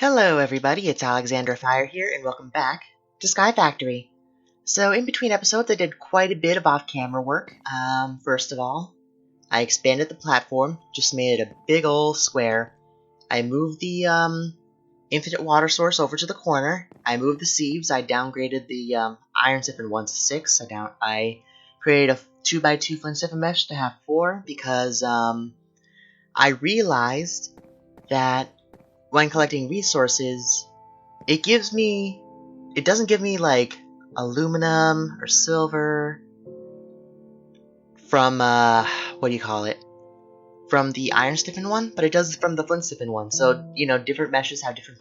Hello everybody, it's Alexandra Fire here, and welcome back to Sky Factory. So in between episodes I did quite a bit of off-camera work. First of all, I expanded the platform, just made it a big ol' square. I moved the infinite water source over to the corner. I moved the sieves, I downgraded the iron siphon 1 to 6. I created a 2x2 flint siphon mesh to have 4 because I realized that when collecting resources, it doesn't give me like aluminum or silver from from the iron stiffen one, but it does from the flint stiffen one. So different meshes have different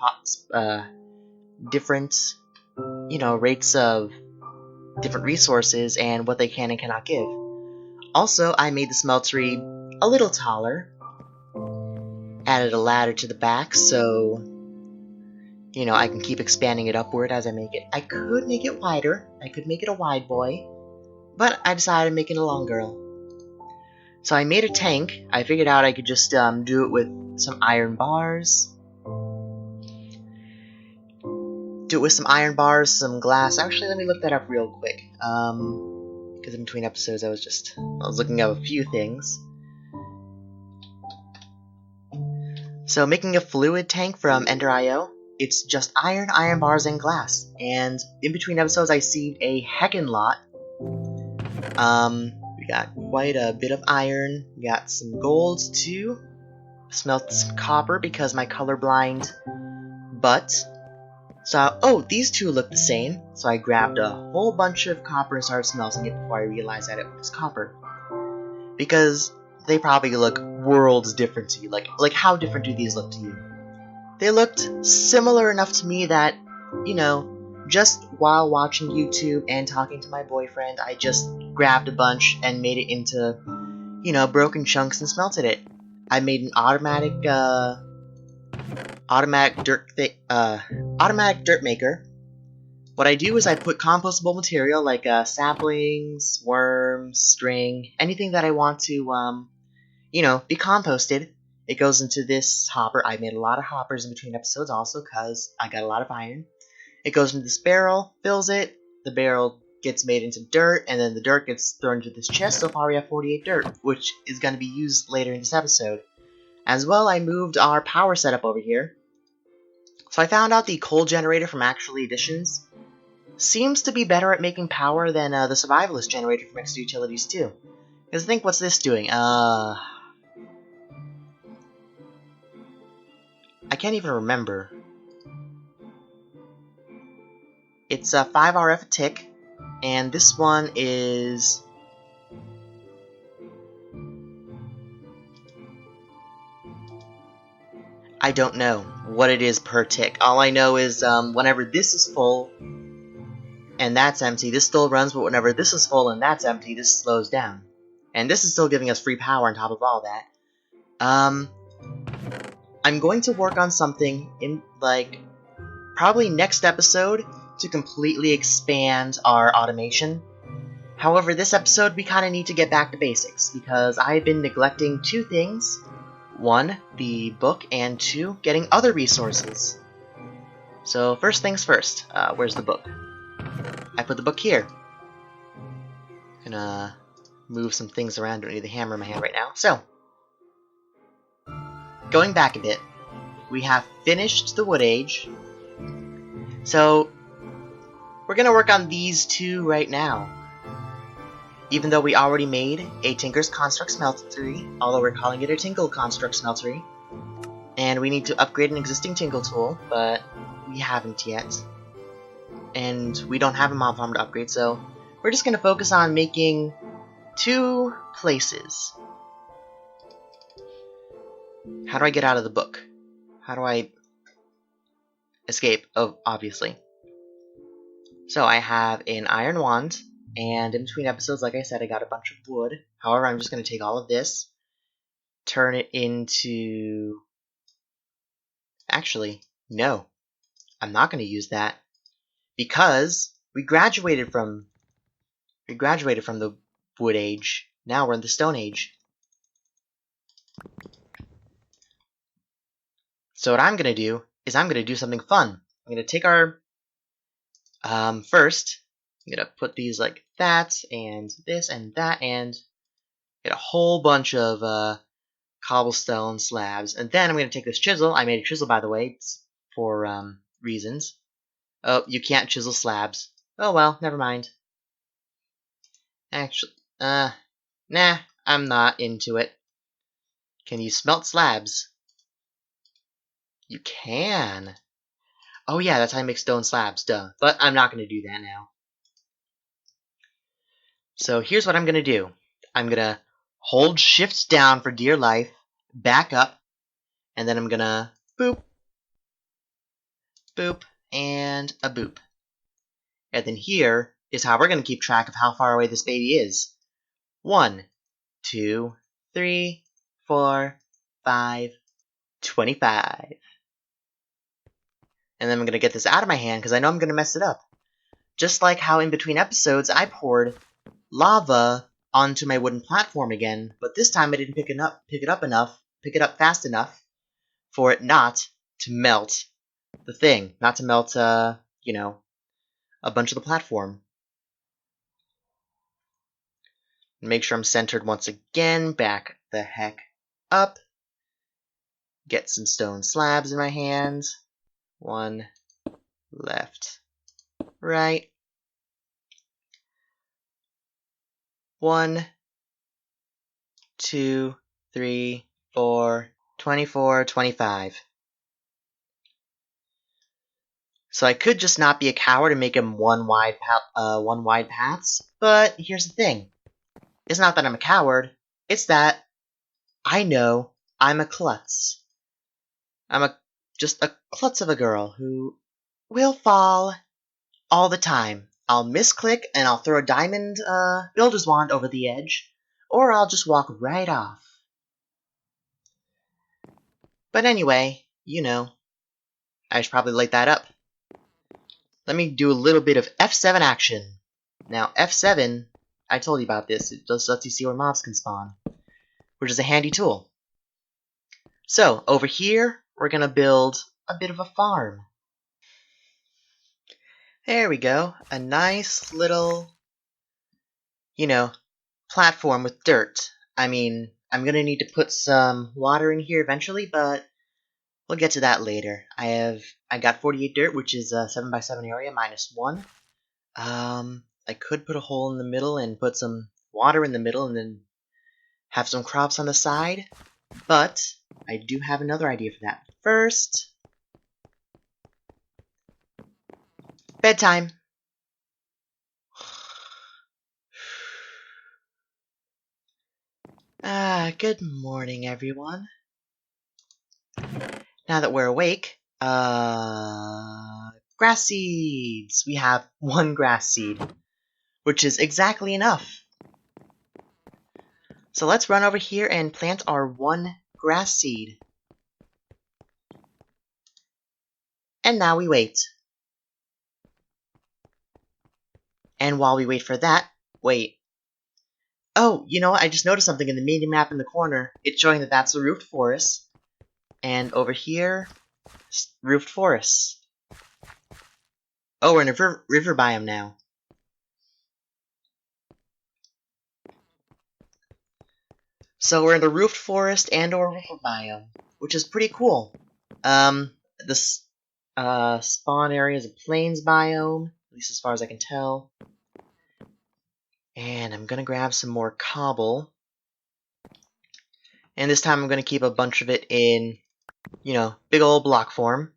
different rates of different resources and what they can and cannot give. Also, I made the smeltery a little taller. Added a ladder to the back so I can keep expanding it upward as I make it. I could make it wider. I could make it a wide boy, but I decided to make it a long girl. So I made a tank. I figured out I could just do it with some iron bars. Do it with some iron bars, some glass. Actually, let me look that up real quick. Because in between episodes I was looking up a few things. So making a fluid tank from Ender.io, it's just iron bars, and glass. And in between episodes I sieved a heckin' lot. We got quite a bit of iron. We got some gold too. Smelted some copper because my colorblind butt. So, these two look the same. So I grabbed a whole bunch of copper and started smelting it before I realized that it was copper. Because they probably look worlds different to you. Like how different do these look to you? They looked similar enough to me that, just while watching YouTube and talking to my boyfriend, I just grabbed a bunch and made it into, broken chunks and smelted it. I made an automatic dirt maker. What I do is I put compostable material like saplings, worms, string, anything that I want to be composted. It goes into this hopper. I made a lot of hoppers in between episodes also because I got a lot of iron. It goes into this barrel, fills it, the barrel gets made into dirt, and then the dirt gets thrown into this chest. So far we have 48 dirt, which is going to be used later in this episode. As well, I moved our power setup over here. So I found out the coal generator from Actually Editions seems to be better at making power than the survivalist generator from Extra Utilities too. Because think, what's this doing? I can't even remember. It's a 5 RF a tick, and this one is... I don't know what it is per tick. All I know is whenever this is full and that's empty, this still runs, but whenever this is full and that's empty, this slows down. And this is still giving us free power on top of all that. I'm going to work on something in, probably next episode to completely expand our automation. However, this episode we kind of need to get back to basics because I've been neglecting two things. 1, the book, and 2, getting other resources. So first things first, where's the book? I put the book here. Gonna move some things around, don't need the hammer in my hand right now. So, going back a bit, we have finished the Wood Age. So, we're gonna work on these two right now. Even though we already made a Tinker's Construct Smeltery, although we're calling it a Tinkle Construct Smeltery. And we need to upgrade an existing Tinkle tool, but we haven't yet. And we don't have a mob farm to upgrade, so we're just going to focus on making 2 places. How do I get out of the book? How do I escape? Oh, obviously. So I have an iron wand. And in between episodes, like I said, I got a bunch of wood. However, I'm just going to take all of this, turn it into... Actually, no. I'm not going to use that because we graduated from the Wood Age. Now we're in the Stone Age. So what I'm going to do is I'm going to do something fun. I'm going to take our, first, I'm going to put these like that, and this, and that, and get a whole bunch of, cobblestone slabs. And then I'm going to take this chisel. I made a chisel, by the way, for, reasons. Oh, you can't chisel slabs. Oh well, never mind. Actually, nah, I'm not into it. Can you smelt slabs? You can. Oh yeah, that's how you make stone slabs, duh. But I'm not going to do that now. So here's what I'm going to do. I'm going to hold shift down for dear life, back up, and then I'm going to boop, boop, and a boop. And then here is how we're going to keep track of how far away this baby is. 1, 2, 3, 4, 5, 25. And then I'm going to get this out of my hand because I know I'm going to mess it up. Just like how in between episodes I poured lava onto my wooden platform again, but this time I didn't pick it up fast enough for it not to melt the thing, not to melt, you know, a bunch of the platform. Make sure I'm centered once again, back the heck up. Get some stone slabs in my hands. 1, left, right. 1, 2, 3, 4, 24, 25. So I could just not be a coward and make him one wide paths, but here's the thing. It's not that I'm a coward, it's that I know I'm a klutz. I'm just a klutz of a girl who will fall all the time. I'll misclick and I'll throw a diamond builder's wand over the edge, or I'll just walk right off. But anyway, you know, I should probably light that up. Let me do a little bit of F7 action. Now, F7, I told you about this. It just lets you see where mobs can spawn, which is a handy tool. So, over here, we're going to build a bit of a farm. There we go. A nice little, you know, platform with dirt. I mean, I'm going to need to put some water in here eventually, but we'll get to that later. I got 48 dirt, which is a 7x7 area, -1. I could put a hole in the middle and put some water in the middle and then have some crops on the side, but I do have another idea for that. First, bedtime. Good morning, everyone. Now that we're awake, grass seeds. We have 1 grass seed, which is exactly enough. So let's run over here and plant our 1 grass seed. And now we wait. And while we wait for that, wait. Oh, you know what? I just noticed something in the mini-map in the corner. It's showing that that's the roofed forest. And over here, roofed forest. Oh, we're in a river biome now. So we're in the roofed forest and or river biome, which is pretty cool. This spawn area is a plains biome, at least as far as I can tell. And I'm gonna grab some more cobble. And this time I'm gonna keep a bunch of it in, you know, big old block form.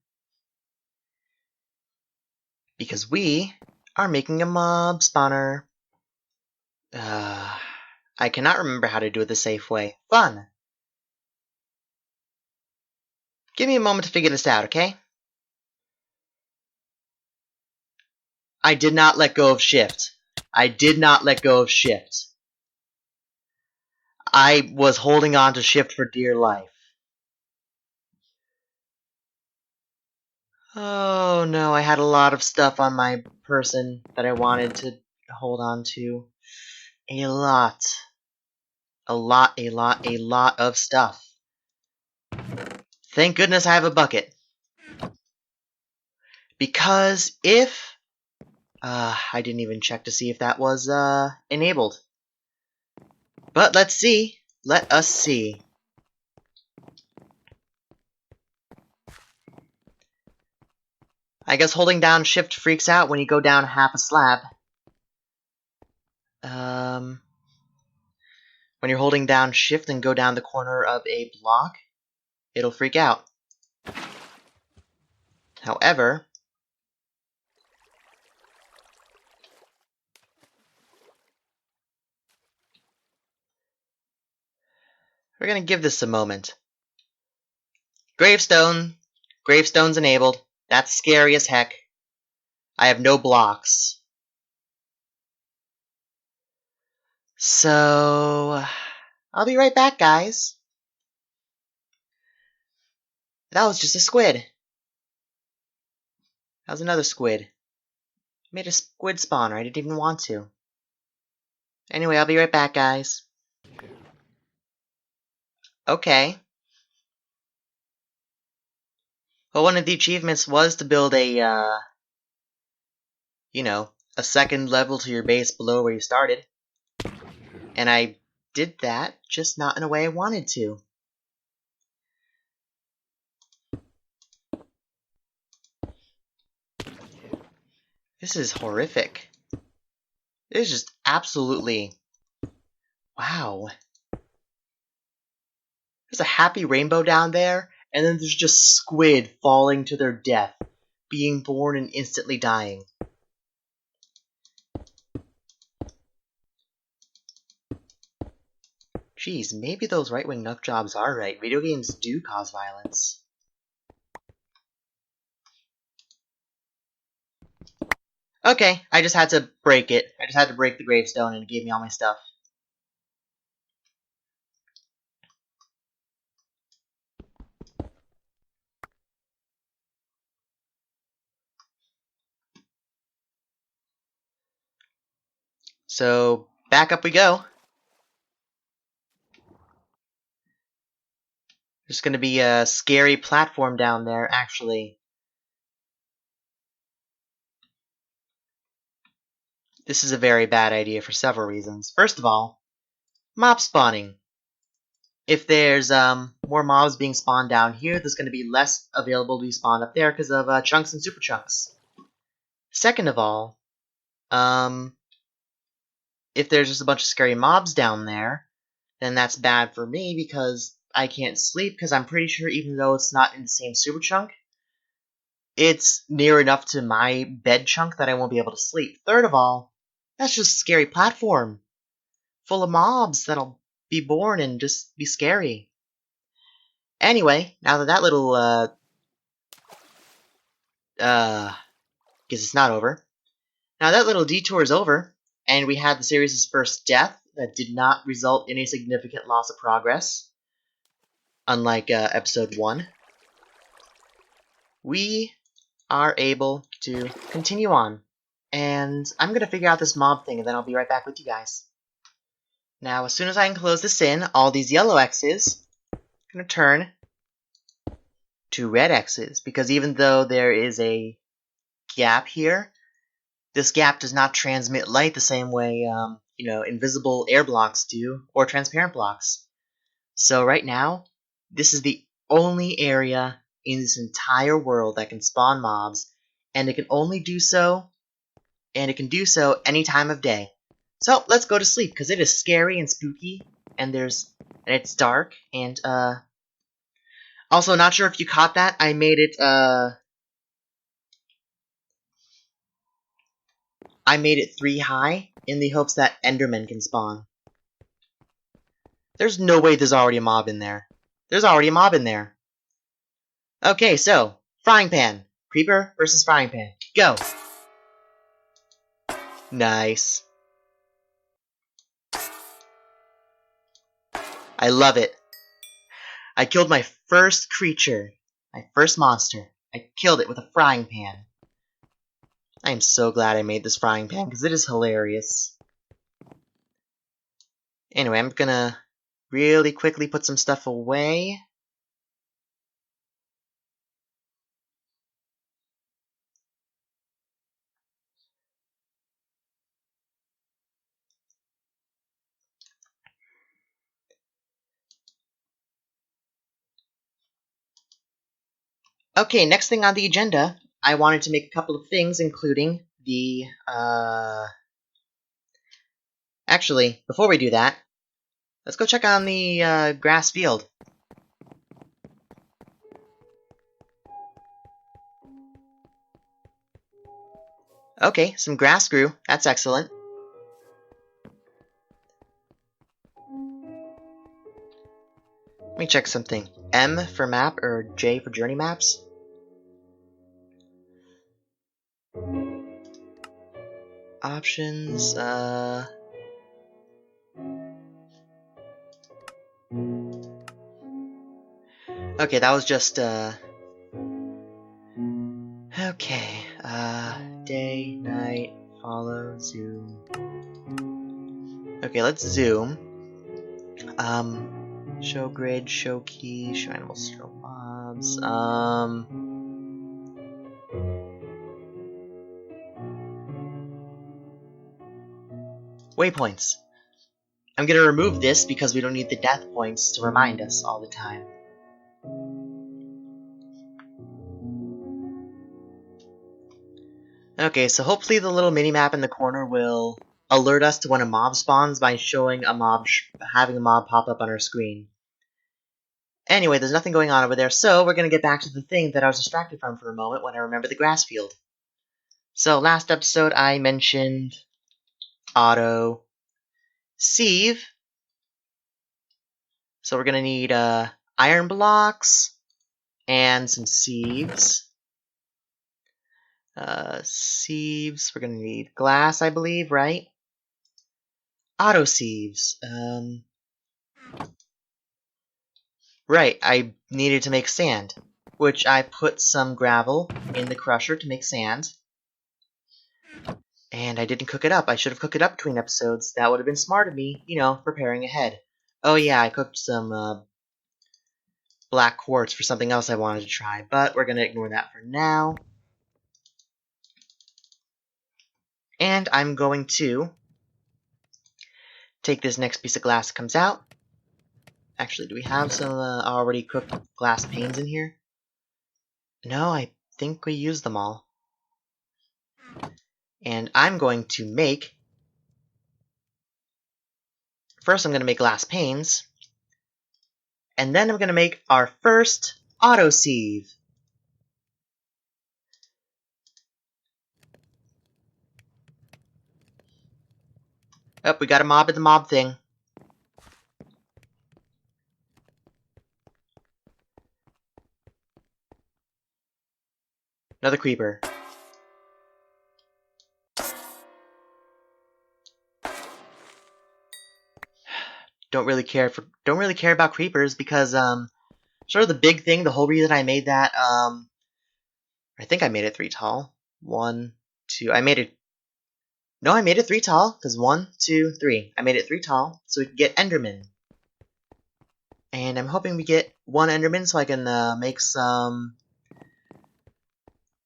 Because we are making a mob spawner. I cannot remember how to do it the safe way. Fun! Give me a moment to figure this out, okay? I did not let go of shift. I did not let go of shift. I was holding on to shift for dear life. Oh no, I had a lot of stuff on my person that I wanted to hold on to. A lot of stuff. Thank goodness I have a bucket. Because if... I didn't even check to see if that was, enabled. But let's see. Let us see. I guess holding down shift freaks out when you go down half a slab. When you're holding down shift and go down the corner of a block, it'll freak out. However, we're gonna give this a moment. Gravestone. Gravestone's enabled. That's scary as heck. I have no blocks. So... I'll be right back, guys. That was just a squid. That was another squid. I made a squid spawner. I didn't even want to. Anyway, I'll be right back, guys. Okay. Well, one of the achievements was to build a, a second level to your base below where you started. And I did that, just not in a way I wanted to. This is horrific. This is just absolutely... Wow. There's a happy rainbow down there, and then there's just squid falling to their death, being born and instantly dying. Geez, maybe those right-wing nut jobs are right. Video games do cause violence. Okay, I just had to break it. I just had to break the gravestone and it gave me all my stuff. So, back up we go. There's gonna be a scary platform down there, actually. This is a very bad idea for several reasons. First of all, mob spawning. If there's more mobs being spawned down here, there's going to be less available to be spawned up there because of chunks and super chunks. Second of all, if there's just a bunch of scary mobs down there, then that's bad for me because I can't sleep because I'm pretty sure even though it's not in the same super chunk, it's near enough to my bed chunk that I won't be able to sleep. Third of all, that's just a scary platform full of mobs that'll be born and just be scary. Anyway, now that that little, guess it's not over. Now that little detour is over, and we had the series' first death that did not result in a significant loss of progress, unlike episode 1. We are able to continue on, and I'm going to figure out this mob thing, and then I'll be right back with you guys. Now, as soon as I can close this in, all these yellow X's are going to turn to red X's, because even though there is a gap here, this gap does not transmit light the same way, invisible air blocks do, or transparent blocks. So right now, this is the only area in this entire world that can spawn mobs, and it can only do so, and it can do so any time of day. So let's go to sleep, because it is scary and spooky, and it's dark, and also not sure if you caught that, I made it 3 high in the hopes that Endermen can spawn. There's no way there's already a mob in there. There's already a mob in there. Okay, so, frying pan. Creeper versus frying pan. Go! Nice. I love it. I killed my first creature. My first monster. I killed it with a frying pan. I am so glad I made this frying pan, because it is hilarious. Anyway, I'm gonna really quickly put some stuff away. Okay, next thing on the agenda, I wanted to make a couple of things, including the, Actually, before we do that, let's go check on the, grass field. Okay, some grass grew. That's excellent. Let me check something. M for map, or J for journey maps? Options, Okay, that was just, Okay, day, night, follow, zoom. Okay, let's zoom. Show grid, show key, show animals, show mobs, waypoints. I'm gonna remove this because we don't need the death points to remind us all the time. Okay, so hopefully the little mini-map in the corner will alert us to when a mob spawns by showing a mob, having a mob pop up on our screen. Anyway, there's nothing going on over there, so we're gonna get back to the thing that I was distracted from for a moment when I remembered the grass field. So last episode I mentioned auto sieve. So we're gonna need iron blocks and some sieves. Sieves, we're gonna need glass, I believe, right? Auto sieves. Right, I needed to make sand, which I put some gravel in the crusher to make sand. And I didn't cook it up. I should have cooked it up between episodes. That would have been smart of me, you know, preparing ahead. Oh yeah, I cooked some black quartz for something else I wanted to try, but we're going to ignore that for now. And I'm going to take this next piece of glass that comes out. Actually, do we have some already cooked glass panes in here? No, I think we used them all. And I'm going to make... First, I'm going to make glass panes. And then I'm going to make our first auto sieve. Oh, we got a mob at the mob thing. Another creeper. Don't really care about creepers because sort of the big thing, the whole reason I made that I think I made it 3 tall. 1, 2. I made it 3 tall because 1, 2, 3. I made it 3 tall so we can get Enderman. And I'm hoping we get 1 Enderman so I can make some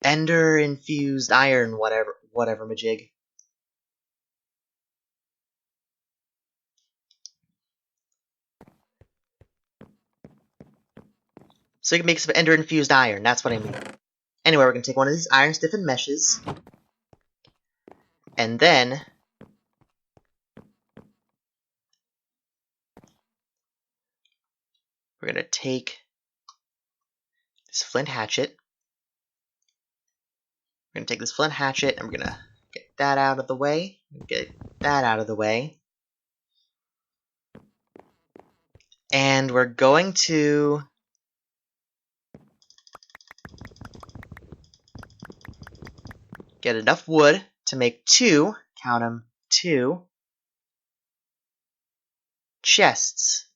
Ender infused iron, whatever majig. So you can make some Ender infused iron. That's what I mean. Anyway, we're gonna take one of these iron stiffened meshes, and then we're gonna take this flint hatchet. We're gonna take this flint hatchet, and we're gonna get that out of the way. Get that out of the way. And we're going to get enough wood to make 2, count them, 2 chests.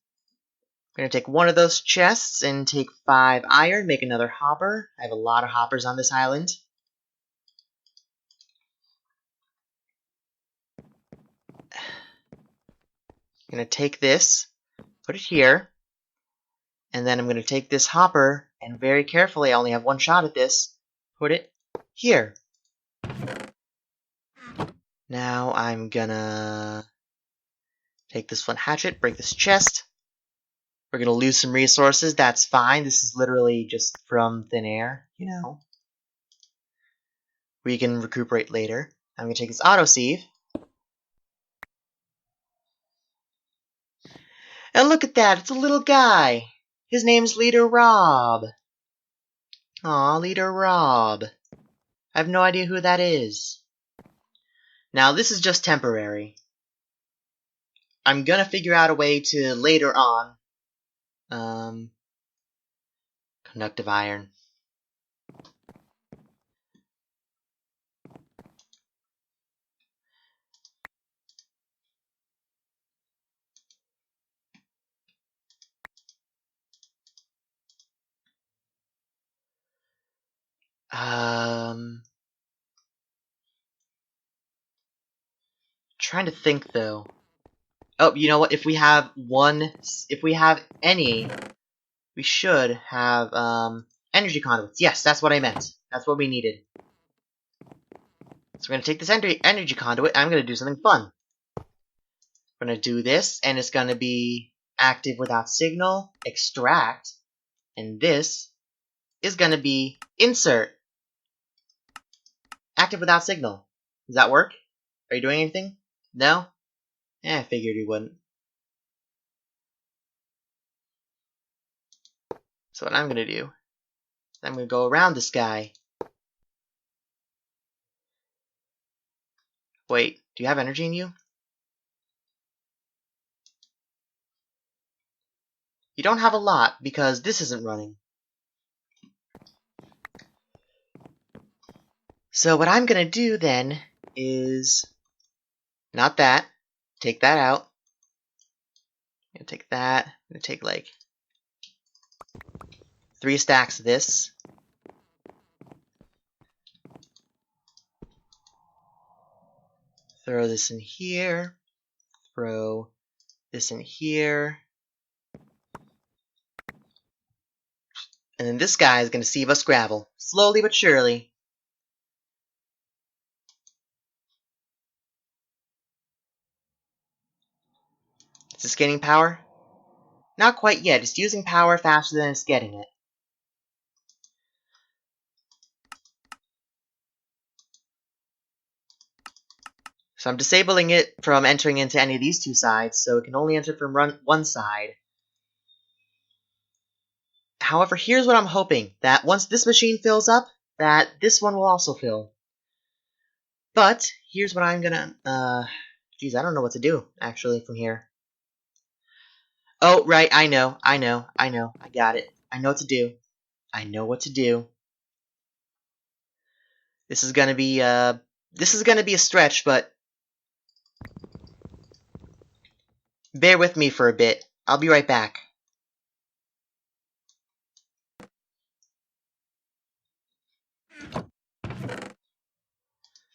We're going to take one of those chests and take 5 iron, make another hopper. I have a lot of hoppers on this island. I'm going to take this, put it here, and then I'm going to take this hopper and very carefully, I only have 1 shot at this, put it here. Now I'm gonna take this flint hatchet, break this chest, We're gonna lose some resources, that's fine. This is literally just from thin air, you know. We can recuperate later. I'm gonna take this autosave. And look at that, it's a little guy. His name's Leader Rob. Aw, Leader Rob. I have no idea who that is. Now, this is just temporary. I'm gonna figure out a way to later on. Conductive iron. Trying to think though. Oh, you know what? If we have any, we should have energy conduits. Yes, that's what I meant. That's what we needed. So we're gonna take this energy conduit, and I'm gonna do something fun. We're gonna do this, and it's gonna be active without signal, extract, and this is gonna be insert, active without signal. Does that work? Are you doing anything? No? I figured you wouldn't. So what I'm gonna do, I'm gonna go around this guy. Wait, do you have energy in you? You don't have a lot, because this isn't running. So what I'm gonna do then is not that. Take that out. I'm gonna take that. I'm gonna take like 3 stacks of this. Throw this in here. Throw this in here. And then this guy is gonna sieve us gravel. Slowly but surely. Is this gaining power? Not quite yet. It's using power faster than it's getting it. So I'm disabling it from entering into any of these 2 sides, so it can only enter from one side. However, here's what I'm hoping, that once this machine fills up, that this one will also fill. But, here's what I'm gonna, geez, I don't know what to do, actually, from here. Oh, right, I know, I got it. I know what to do. I know what to do. This is gonna be a stretch, but bear with me for a bit. I'll be right back.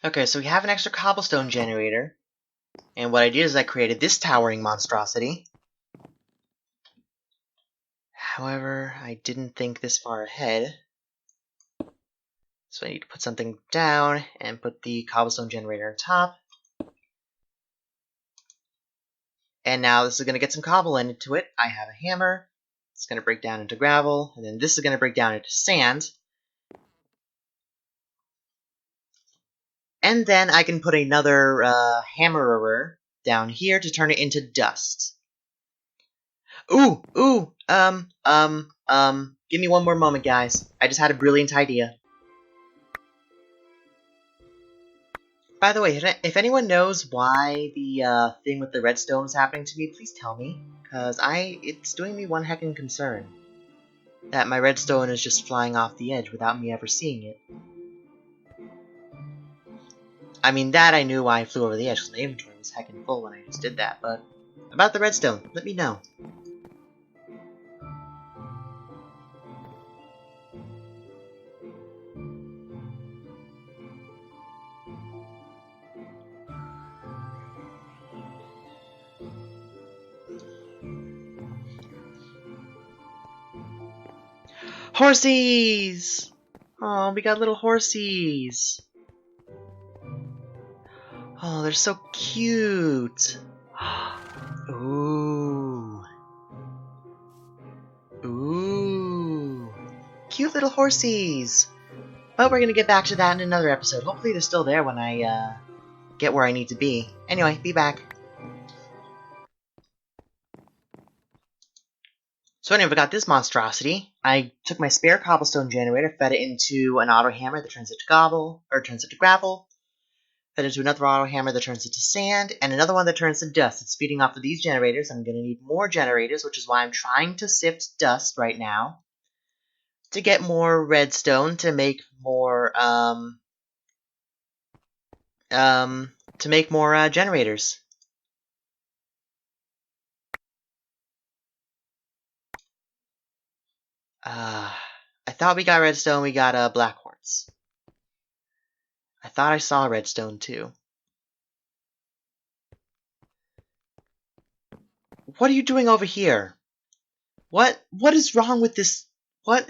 Okay, so we have an extra cobblestone generator. And what I did is I created this towering monstrosity. However, I didn't think this far ahead. So I need to put something down and put the cobblestone generator on top. And now this is going to get some cobble into it. I have a hammer. It's going to break down into gravel. And then this is going to break down into sand. And then I can put another hammerer down here to turn it into dust. Ooh, give me one more moment, guys. I just had a brilliant idea. By the way, if anyone knows why the thing with the redstone is happening to me, please tell me. Because it's doing me one heckin' concern. That my redstone is just flying off the edge without me ever seeing it. I mean, that I knew why I flew over the edge, because my inventory was heckin' full when I just did that, but about the redstone, let me know. Horsies! Oh, we got little horsies. Oh, they're so cute. Ooh. Ooh. Cute little horsies. But we're gonna get back to that in another episode. Hopefully they're still there when I, get where I need to be. Anyway, be back. So anyway, we got this monstrosity. I took my spare cobblestone generator, fed it into an auto hammer that turns it to gravel, fed it into another auto hammer that turns it to sand, and another one that turns to dust. It's feeding off of these generators. I'm going to need more generators, which is why I'm trying to sift dust right now to get more redstone to make more generators. I thought we got redstone, we got black quartz. I thought I saw redstone too. What are you doing over here? What is wrong with this? What?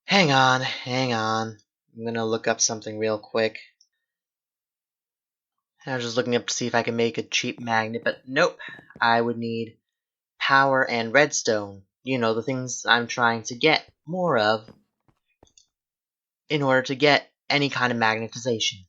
Hang on. I'm gonna look up something real quick. I was just looking up to see if I can make a cheap magnet, but nope. I would need power and redstone. You know, the things I'm trying to get more of in order to get any kind of magnetization.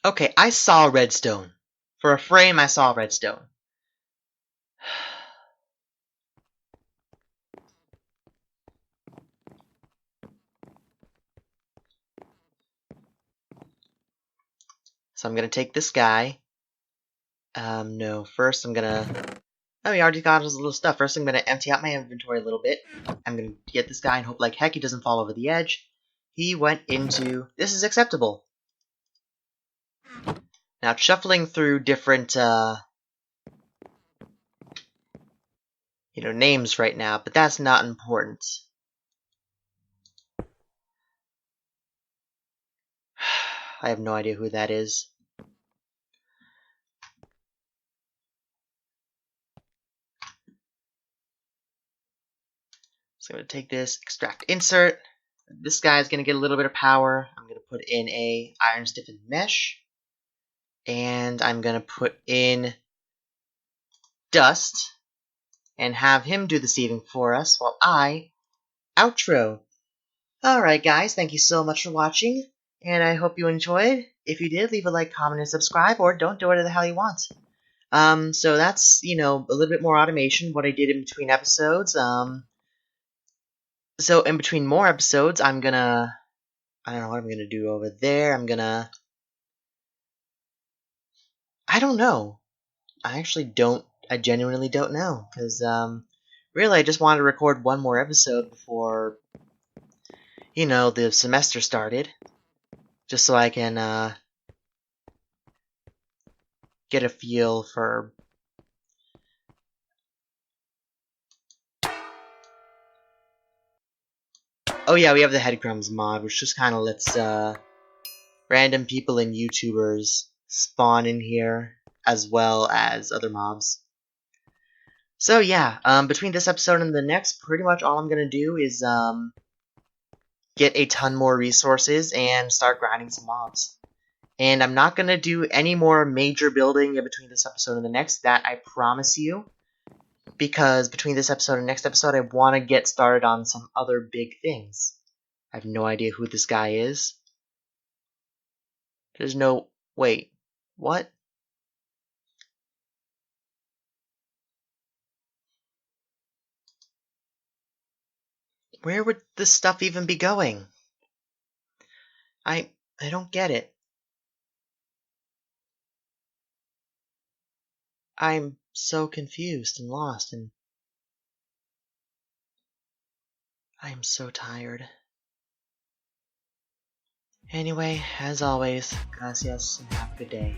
Okay, I saw redstone. For a frame, I saw redstone. So I'm gonna take this guy. No, first I'm gonna... Oh, we already got his little stuff. First I'm gonna empty out my inventory a little bit. I'm gonna get this guy and hope like heck he doesn't fall over the edge. He went into... This is acceptable. Now, shuffling through different, names right now, but that's not important. I have no idea who that is. So I'm going to take this, extract, insert. This guy's going to get a little bit of power. I'm going to put in a iron stiffened mesh. And I'm going to put in dust. And have him do the sieving for us while I outro. Alright guys, thank you so much for watching. And I hope you enjoyed. If you did, leave a like, comment, and subscribe. Or don't do whatever the hell you want. So that's, a little bit more automation, what I did in between episodes. So in between more episodes, I don't know what I'm gonna do over there. I don't know. I genuinely don't know. Because, really, I just wanted to record one more episode before, the semester started. Just so I can, get a feel for... Oh yeah, we have the Headcrumbs mod, which just kind of lets, random people and YouTubers spawn in here, as well as other mobs. So yeah, between this episode and the next, pretty much all I'm gonna do is, get a ton more resources and start grinding some mobs. And I'm not gonna do any more major building in between this episode and the next, that I promise you. Because between this episode and next episode, I want to get started on some other big things. I have no idea who this guy is. There's no... Wait. What? Where would this stuff even be going? I don't get it. I'm so confused and lost, and I'm so tired. Anyway, as always, gracias and have a good day.